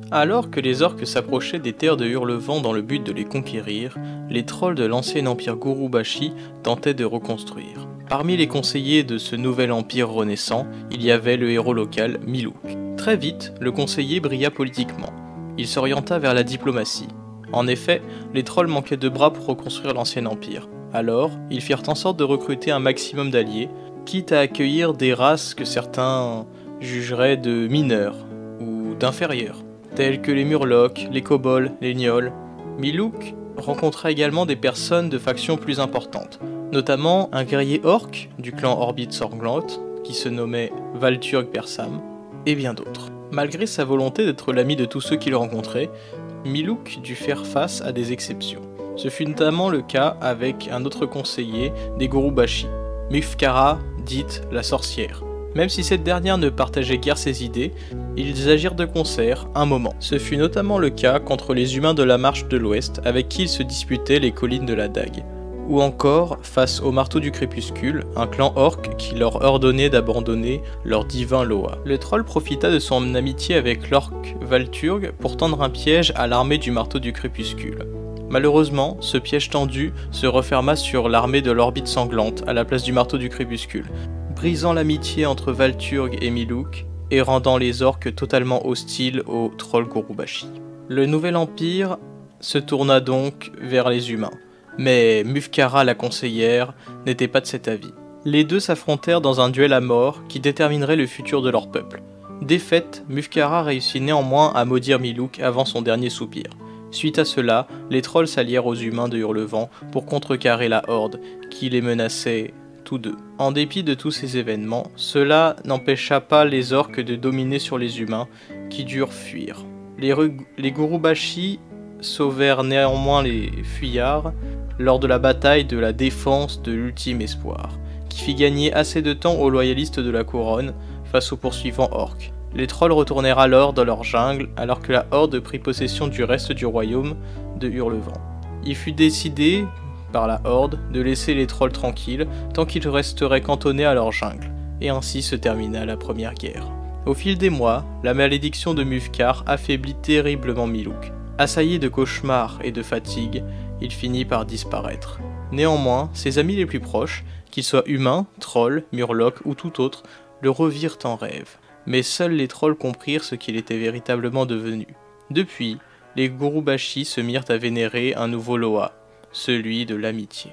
Alors que les orques s'approchaient des terres de Hurlevent dans le but de les conquérir, les trolls de l'ancien empire Gurubashi tentaient de reconstruire. Parmi les conseillers de ce nouvel empire renaissant, il y avait le héros local Milouk. Très vite, le conseiller brilla politiquement. Il s'orienta vers la diplomatie. En effet, les trolls manquaient de bras pour reconstruire l'ancien empire. Alors, ils firent en sorte de recruter un maximum d'alliés, quitte à accueillir des races que certains jugeraient de mineurs ou d'inférieurs, tels que les Murlocs, les Kobolds, les Gnolls. Milouk rencontra également des personnes de factions plus importantes, notamment un guerrier orc du clan Orbite Sanglante, qui se nommait Valturg Persam, et bien d'autres. Malgré sa volonté d'être l'ami de tous ceux qu'il rencontrait, Milouk dut faire face à des exceptions. Ce fut notamment le cas avec un autre conseiller des Gurubashi, Mufkara, dite la sorcière. Même si cette dernière ne partageait guère ses idées, ils agirent de concert un moment. Ce fut notamment le cas contre les humains de la Marche de l'Ouest avec qui ils se disputaient les collines de la Dague. Ou encore face au Marteau du Crépuscule, un clan orc qui leur ordonnait d'abandonner leur divin Loa. Le troll profita de son amitié avec l'orc Valturg pour tendre un piège à l'armée du Marteau du Crépuscule. Malheureusement, ce piège tendu se referma sur l'armée de l'Orbite Sanglante à la place du Marteau du Crépuscule, brisant l'amitié entre Valturg et Milouk et rendant les orques totalement hostiles aux trolls Gurubashi. Le nouvel empire se tourna donc vers les humains, mais Mufkara la conseillère n'était pas de cet avis. Les deux s'affrontèrent dans un duel à mort qui déterminerait le futur de leur peuple. Défaite, Mufkara réussit néanmoins à maudire Milouk avant son dernier soupir. Suite à cela, les trolls s'allièrent aux humains de Hurlevent pour contrecarrer la horde qui les menaçait tous deux. En dépit de tous ces événements, cela n'empêcha pas les orques de dominer sur les humains qui durent fuir. Les Gurubashi sauvèrent néanmoins les fuyards lors de la bataille de la défense de l'ultime espoir, qui fit gagner assez de temps aux loyalistes de la couronne face aux poursuivants orques. Les trolls retournèrent alors dans leur jungle alors que la horde prit possession du reste du royaume de Hurlevent. Il fut décidé par la horde de laisser les trolls tranquilles tant qu'ils resteraient cantonnés à leur jungle, et ainsi se termina la première guerre. Au fil des mois, la malédiction de Mufkar affaiblit terriblement Milouk. Assailli de cauchemars et de fatigue, il finit par disparaître. Néanmoins, ses amis les plus proches, qu'ils soient humains, trolls, murlocs ou tout autre, le revirent en rêve. Mais seuls les trolls comprirent ce qu'il était véritablement devenu. Depuis, les Gurubashi se mirent à vénérer un nouveau Loa, celui de l'amitié.